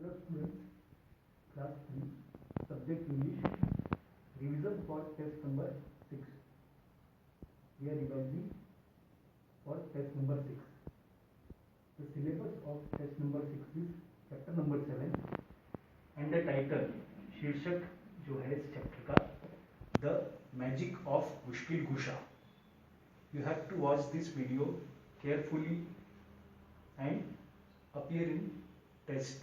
Hello students, class 3, subject English, revision for test number 6. We are revising for test number 6. The syllabus of test number 6 is chapter number 7 and the title शीर्षक जो है इस chapter का The Magic of मुश्किल गुशा. You have to watch this video carefully and appear in test.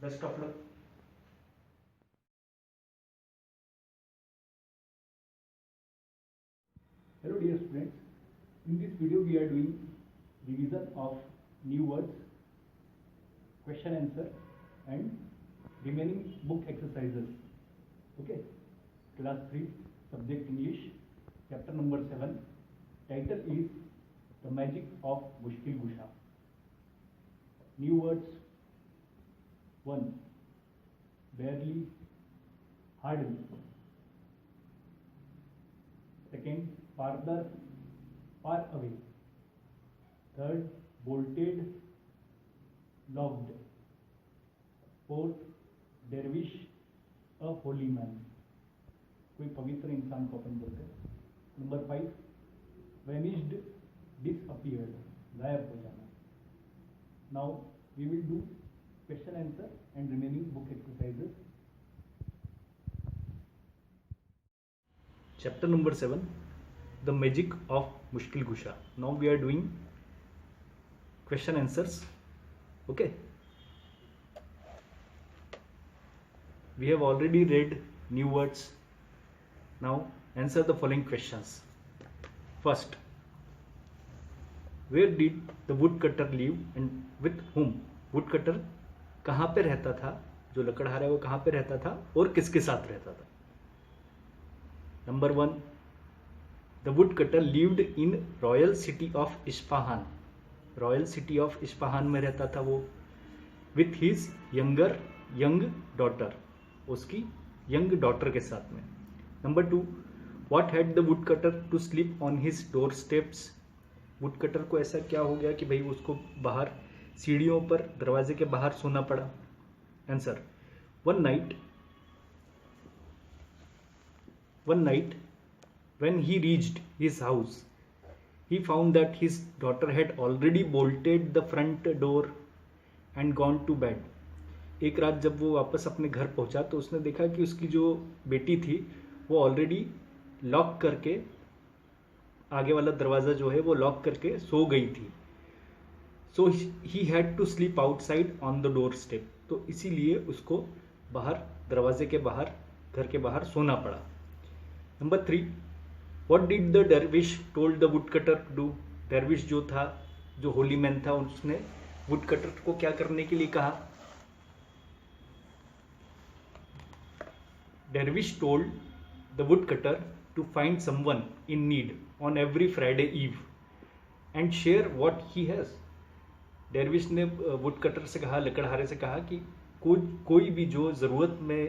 Best of luck. Hello dear students, in this video we are doing revision of new words, question answer and remaining book exercises. Okay, class 3, subject English, chapter number 7, title is The Magic of Mushkil Gusha. New words: 1. Barely, hardly. 2nd, farther, far away. 3rd, bolted, locked. 4th, dervish, a holy man. कोई पवित्र इंसान को अपन बोलते हैं. Number 5, vanished, disappeared, गायब हो जाना. Now we will do question answer and remaining book exercises. Chapter number 7, The Magic of Mushkil Gusha. Now we are doing question answers. Okay. We have already read new words. Now answer the following questions. First, where did the woodcutter live and with whom? woodcutter कहाँ पे रहता था, जो लकड़हारा है वो कहाँ पे रहता था और किसके साथ रहता था. Number 1, the woodcutter lived in royal city of Isfahan. Royal city of Isfahan में रहता था वो विथ हिज यंग डॉटर, उसकी यंग डॉटर के साथ में. Number 2, what had the woodcutter to sleep on his doorsteps. Woodcutter को ऐसा क्या हो गया कि भाई उसको बाहर सीढ़ियों पर दरवाजे के बाहर सोना पड़ा. Answer, one night when he reached his house he found that his daughter had already bolted the front door and gone to bed. एक रात जब वो वापस अपने घर पहुंचा तो उसने देखा कि उसकी जो बेटी थी वो ऑलरेडी लॉक करके, आगे वाला दरवाज़ा जो है वो लॉक करके सो गई थी. So he had to sleep outside on the door step. तो इसीलिए उसको बाहर दरवाजे के बाहर, घर के बाहर सोना पड़ा. Number 3, what did the dervish told the woodcutter to do. दरविश जो था, जो होली मैन था, उसने वुडकटर को क्या करने के लिए कहा. Dervish told the woodcutter to find someone in need on every Friday eve and share what he has. dervish ने वुडकटर से कहा, लकड़हारे से कहा कि कोई भी जो ज़रूरत में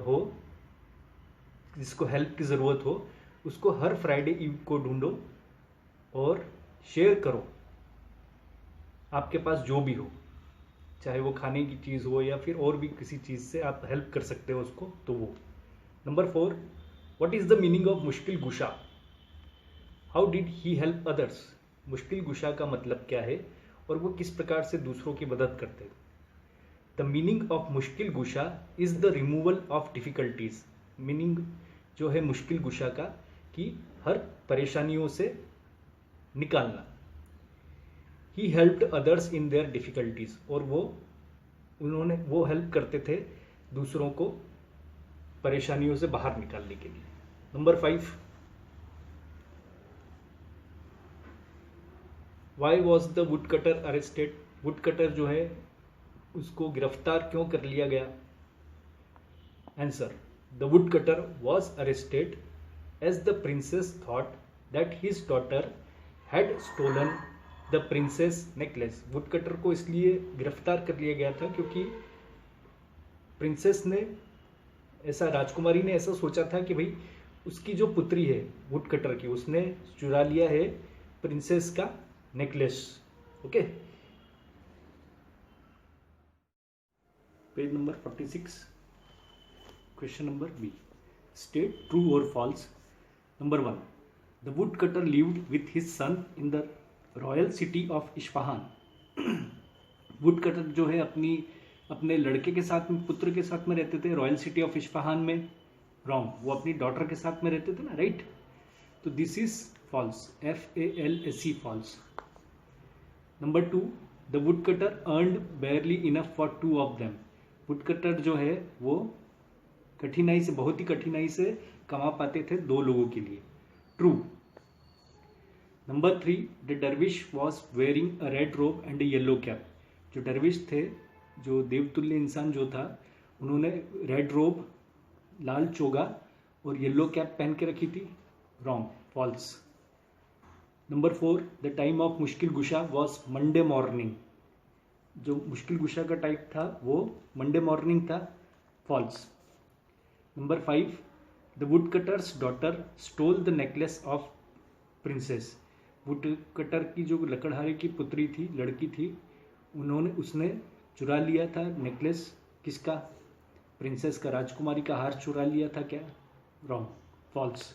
हो, जिसको हेल्प की ज़रूरत हो, उसको हर फ्राइडे ईव को ढूंढो और शेयर करो. आपके पास जो भी हो, चाहे वो खाने की चीज़ हो या फिर और भी किसी चीज़ से आप हेल्प कर सकते हो उसको, तो वो. Number 4, What is the meaning of मुश्किल गुशा. How did he help others. मुश्किल गुशा का मतलब क्या है और वो किस प्रकार से दूसरों की मदद करते हैं. The meaning of मुश्किल गुशा is the removal of difficulties. Meaning जो है मुश्किल गुशा का कि हर परेशानियों से निकालना. He helped others in their difficulties. और वो हेल्प करते थे दूसरों को परेशानियों से बाहर निकालने के लिए. Number 5, why was the woodcutter arrested. Woodcutter जो है उसको गिरफ्तार क्यों कर लिया गया. Answer, the woodcutter was arrested as the princess thought that his daughter had stolen the princess necklace. Woodcutter को इसलिए गिरफ्तार कर लिया गया था क्योंकि प्रिंसेस ने ऐसा, राजकुमारी ने ऐसा सोचा था कि भाई उसकी जो पुत्री है वुडकटर की, उसने चुरा लिया है प्रिंसेस का necklace. Okay. Page number 46, question number B. State true और false. Number 1, the would cutter lived with his son in the royal city of Isfahan. Wood cutter जो है अपने लड़के के साथ में, पुत्र के साथ में रहते थे रॉयल सिटी ऑफ इस्फहान में. रॉन्ग, वो अपनी डॉटर के साथ में रहते थे ना, राइट. तो this is false, FALSE, false. Number 2, the would cutter earned barely enough for 2 of them. Would cutter जो है वो कठिनाई से, बहुत ही कठिनाई से कमा पाते थे 2 लोगों के लिए. True. Number 3, the dervish was wearing a red robe and a yellow cap. जो डरविश थे, जो देवतुल्य इंसान जो था, उन्होंने रेड रोब, लाल चोगा और येलो कैप पहन के रखी थी. Wrong, false. Number 4, the time of Mushkil Gusha was Monday morning. जो मुश्किल गुशा का टाइप था वो मंडे मॉर्निंग था. False. Number 5, the woodcutter's daughter stole the necklace of princess. Woodcutter की जो लकड़हारे की पुत्री थी, लड़की थी, उसने चुरा लिया था नेकलेस. किसका? प्रिंसेस का, राजकुमारी का हार चुरा लिया था क्या? Wrong, false.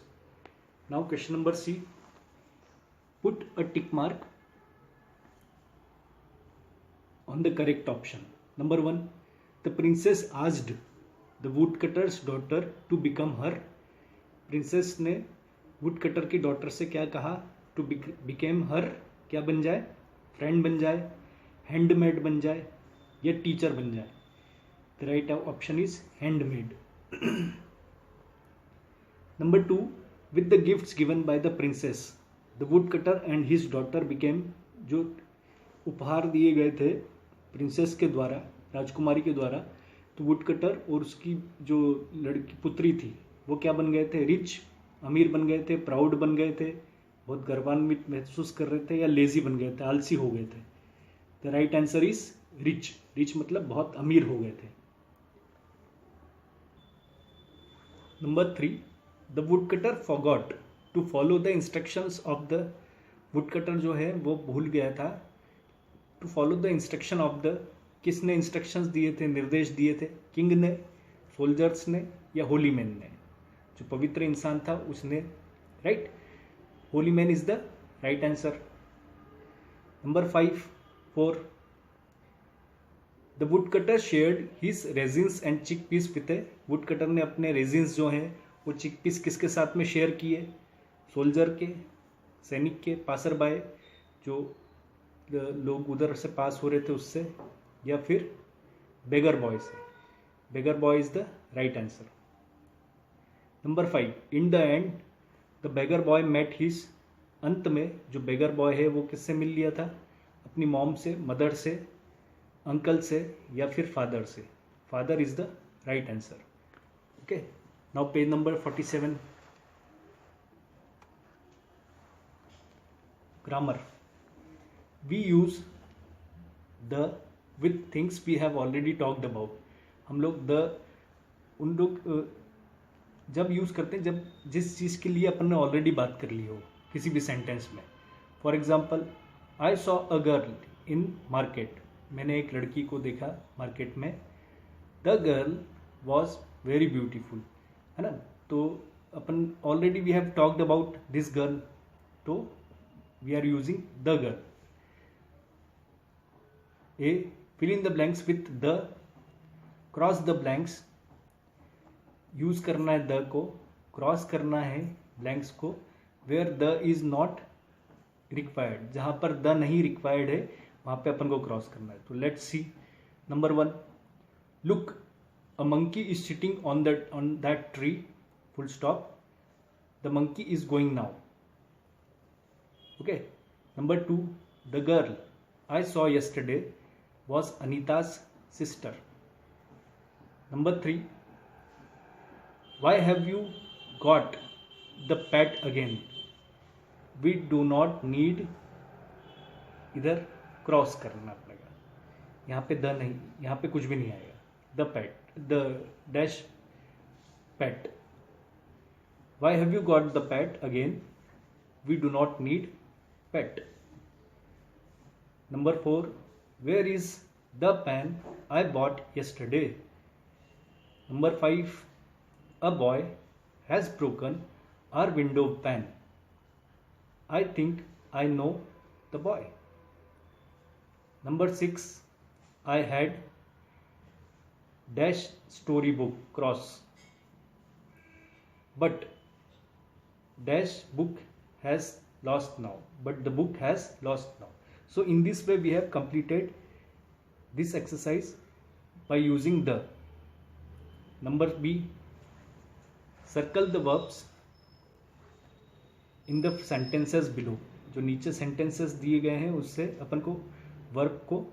Now question number C. Put a tick mark on the correct option. Number 1, the princess asked the woodcutter's daughter to become her. princess ने woodcutter की daughter से क्या कहा? to become her, क्या बन जाए? friend बन जाए, handmaid बन जाए या teacher बन जाए? The right option is handmaid. Number 2, with the gifts given by the princess, the woodcutter and his daughter became. जो उपहार दिए गए थे प्रिंसेस के द्वारा, राजकुमारी के द्वारा, तो वुडकटर और उसकी जो लड़की पुत्री थी वो क्या बन गए थे? रिच, अमीर बन गए थे, प्राउड बन गए थे, बहुत गर्वान्वित महसूस कर रहे थे, या लेजी बन गए थे, आलसी हो गए थे. The right answer is rich. Rich मतलब बहुत अमीर हो गए थे. Number 3, the woodcutter forgot to follow the instructions of the. Woodcutter जो है वो भूल गया था to follow the instruction of the. किसने इंस्ट्रक्शंस दिए थे, निर्देश दिए थे? किंग ने, सोल्जर्स ने या होली मैन ने? जो पवित्र इंसान था उसने, right. Holy man is the right answer. Number 4, the woodcutter shared his raisins and chickpeas with a. Woodcutter ने अपने रेजिन्स जो हैं वो चिक पीस किसके साथ में शेयर किए? सोल्जर के, सैनिक के, पासर बाय, जो लोग उधर से पास हो रहे थे उससे, या फिर बेगर बॉय से? Beggar boy is the right answer. Number 5, in the end the beggar boy met his. अंत में जो बेगर बॉय है वो किससे मिल लिया था? अपनी मॉम से, मदर से, अंकल से या फिर फादर से? Father is the right answer. Okay, now page number 47, grammar. We use the with things we have already talked about. हम लोग the, उन लोग जब यूज़ करते हैं जब जिस चीज़ के लिए अपन ने ऑलरेडी बात कर ली हो किसी भी सेंटेंस में. For example, I saw a girl in market. मैंने एक लड़की को देखा मार्केट में. The girl was very beautiful, है ना. तो अपन already we have talked about this girl, तो we are using the girl. A, fill in the blanks with the, cross the blanks. Use करना है द को, क्रॉस करना है ब्लैंक्स को. Where the is not required, जहां पर the नहीं रिक्वायर्ड है वहां पे अपन को क्रॉस करना है. तो let's see. Number 1, look a monkey is sitting on that tree, full stop. The monkey is going now. Okay. Number 2, the girl I saw yesterday was Anita's sister. Number 3, why have you got the pet again? We do not need, इधर cross करना पड़ेगा, यहाँ पे the नहीं, यहाँ पे कुछ भी नहीं आएगा. The pet, the dash pet. Why have you got the pet again? We do not need pet. Number 4, where is The pen I bought yesterday. Number 5. A boy has broken our window pane. I think I know the boy. Number 6. I had dash storybook cross, but dash book has lost now, but the book has lost now. So in this way we have completed this exercise by using the. Number B, circle the verbs in the sentences below. जो नीचे sentences दिए गए हैं उससे अपन को verb को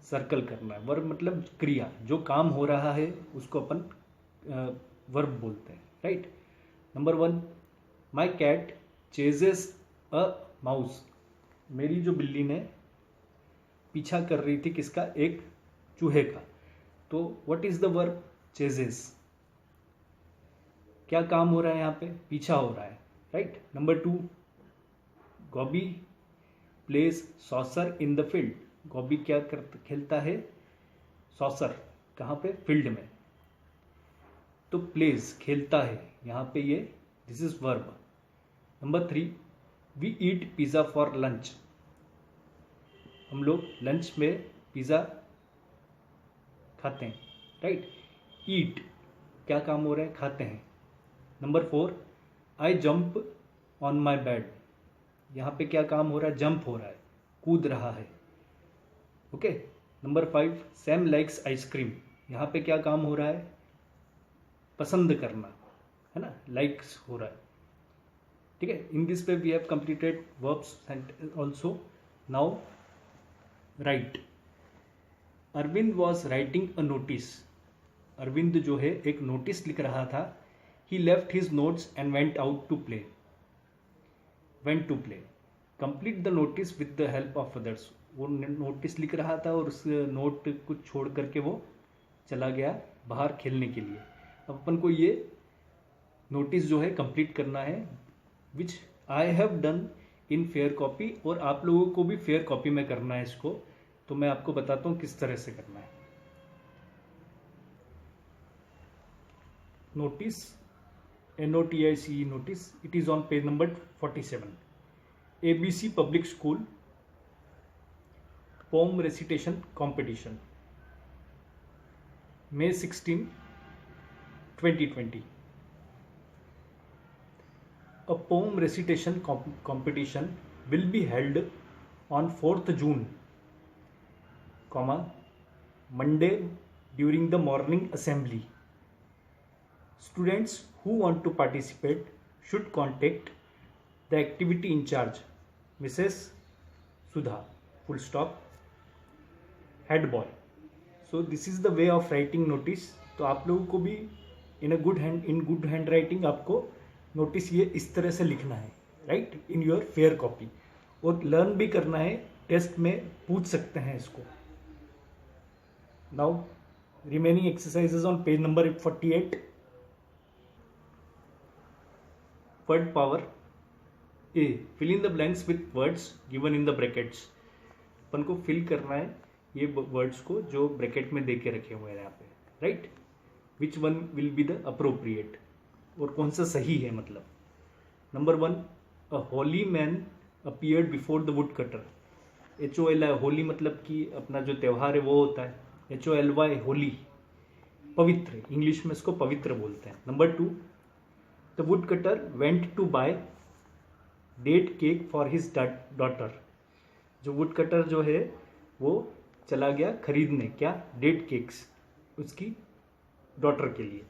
circle करना है. वर्ब मतलब क्रिया, जो काम हो रहा है उसको अपन वर्ब बोलते हैं, right. Number 1, my cat chases a mouse. मेरी जो बिल्ली ने पीछा कर रही थी किसका? एक चूहे का. तो what is the verb? Ceases. क्या काम हो रहा है यहाँ पे? पीछा हो रहा है, right. Number 2, Gobi place soccer in the field. Gobi क्या खेलता है? सॉसर. कहाँ पे? फील्ड में. तो प्लेस खेलता है, यहाँ पे ये this is verb. Number 3, we eat pizza for lunch. हम लोग लंच में पिज़्ज़ा खाते हैं, राइट. ईट क्या काम हो रहा है? खाते हैं. Number 4, I jump on my bed. यहाँ पे क्या काम हो रहा है? जंप हो रहा है, कूद रहा है, okay. Number 5, Sam likes ice cream. यहाँ पे क्या काम हो रहा है? पसंद करना, है ना. लाइक्स हो रहा है, ठीक है. In this way we have completed verbs also. Now right. Arvind was writing a notice. Arvind जो है एक नोटिस लिख रहा था. He left his notes and went out to play. Went to play. Complete the notice with the help of others. वो notice लिख रहा था और उस नोट को छोड़ करके वो चला गया बाहर खेलने के लिए. अब अपन को ये नोटिस जो है कंप्लीट करना है, which I have done in fair copy. और आप लोगों को भी फेयर कॉपी में करना है इसको. तो मैं आपको बताता हूँ किस तरह से करना है. Notice, NOTICE notice. It is on page number 47. ABC Public School poem recitation competition, May 16, 2020. A poem recitation competition will be held on 4th June, Monday during the morning assembly. Students who want to participate should contact the activity in charge, Mrs. Sudha, full stop, head boy. So this is the way of writing notice. तो आप लोगों को भी in good handwriting आपको notice ये इस तरह से लिखना है, right, in your fair copy. और लर्न भी करना है, टेस्ट में पूछ सकते हैं इसको. Now remaining exercises on page number 48. Word power. A, fill in the blanks with words given in the brackets. अपन को फिल करना है ये वर्ड्स को जो ब्रैकेट में दे के रखे हुए हैं यहाँ पे, right. Which one will be the appropriate, और कौन सा सही है मतलब. Number 1, a Holi man appeared before the wood cutter. HOLI, Holi मतलब कि अपना जो त्यौहार है वो होता है. HOLY, होली, पवित्र. इंग्लिश में इसको पवित्र बोलते हैं. Number 2, the would cutter went to buy date cake for his daughter. जो वुड कटर जो है वो चला गया खरीदने, क्या? डेट केक्स, उसकी डॉटर के लिए.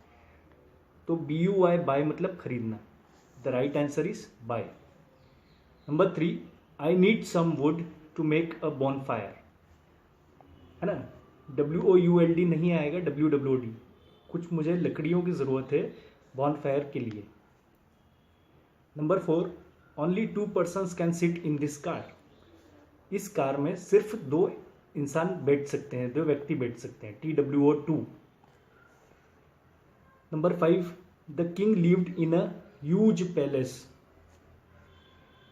तो BUY, बाय मतलब खरीदना. The right answer is buy. Number 3, I need some wood to make a bonfire, है ना. WOULD नहीं आएगा, WWOD. कुछ मुझे लकड़ियों की ज़रूरत है बॉनफायर के लिए. Number 4, only 2 persons can sit in this car. इस कार में सिर्फ 2 इंसान बैठ सकते हैं, 2 व्यक्ति बैठ सकते हैं. TWO2. Number 5, the king lived in a huge palace.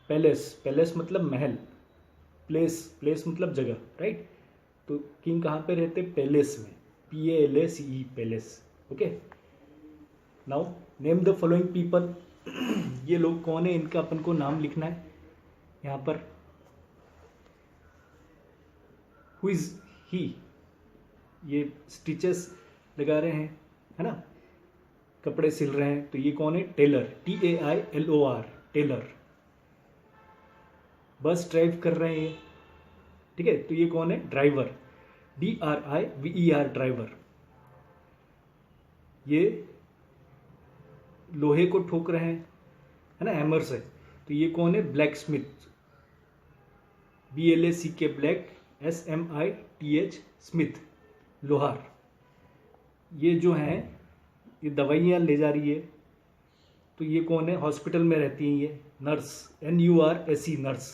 Palace मतलब महल, प्लेस मतलब जगह, राइट. तो किंग कहाँ पे रहते? पैलेस में, PALACE, palace. Okay, now name the following people. ये लोग कौन है, इनका अपन को नाम लिखना है यहाँ पर। हु इज ही, ये स्टिचेस लगा रहे हैं, है ना, कपड़े सिल रहे हैं, तो ये कौन है? Tailor, TAILOR, tailor. बस ड्राइव कर रहे हैं ये, ठीक है, तो ये कौन है? Driver, DRIVER, driver. ये लोहे को ठोक रहे हैं, है ना, हैमर से, तो ये कौन है? Black Smith, BLACK, black, SMITH, Smith, लोहार। ये जो है ये दवाइयाँ ले जा रही है, तो ये कौन है? हॉस्पिटल में रहती हैं ये, नर्स, NURSE, नर्स।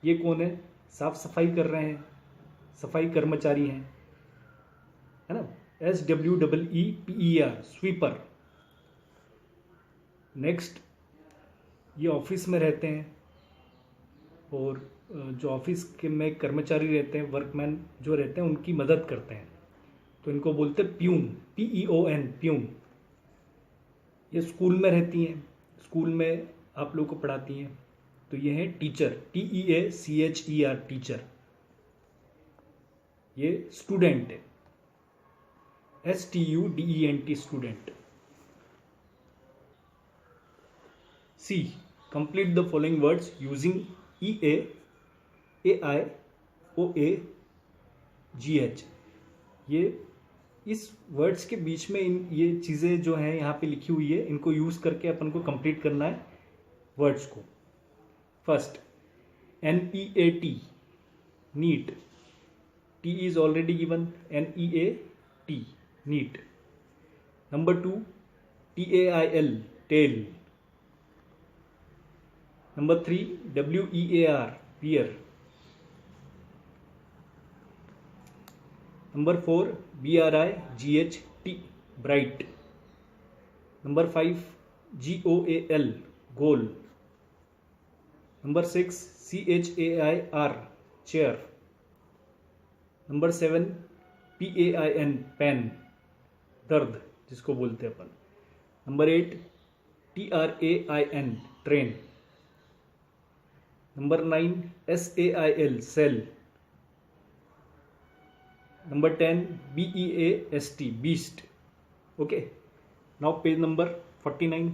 ये कौन है? साफ सफाई कर रहे हैं, सफाई कर्मचारी हैं, है ना, SWEEPER, स्वीपर। नेक्स्ट, ये ऑफिस में रहते हैं, और जो ऑफिस के में कर्मचारी रहते हैं, वर्कमैन जो रहते हैं, उनकी मदद करते हैं, तो इनको बोलते हैं प्यून, PEON, प्यून। ये स्कूल में रहती हैं, स्कूल में आप लोग को पढ़ाती हैं, तो ये है टीचर, TEACHER, टीचर। ये स्टूडेंट है, STUDENT, student. C, complete the following words using EA, AI, OA, GH। ये इस वर्ड्स के बीच में ये चीज़ें जो हैं यहाँ पे लिखी हुई है, इनको यूज़ करके अपन को कंप्लीट करना है वर्ड्स को। First, NEAT, neat, T is already given, NEAT, neat. Number 2, TAIL, tail. Number 3, WEAR, wear। Number 4, BRIGHT, bright। Number 5, GOAL, goal। Number 6, CHAIR, chair। Number 7, PAIN, pain, दर्द जिसको बोलते हैं अपन। Number 8, TRAIN, train. Number 9, SAIL, sail. Number 10, BEAST, beast। Okay, now page number 49।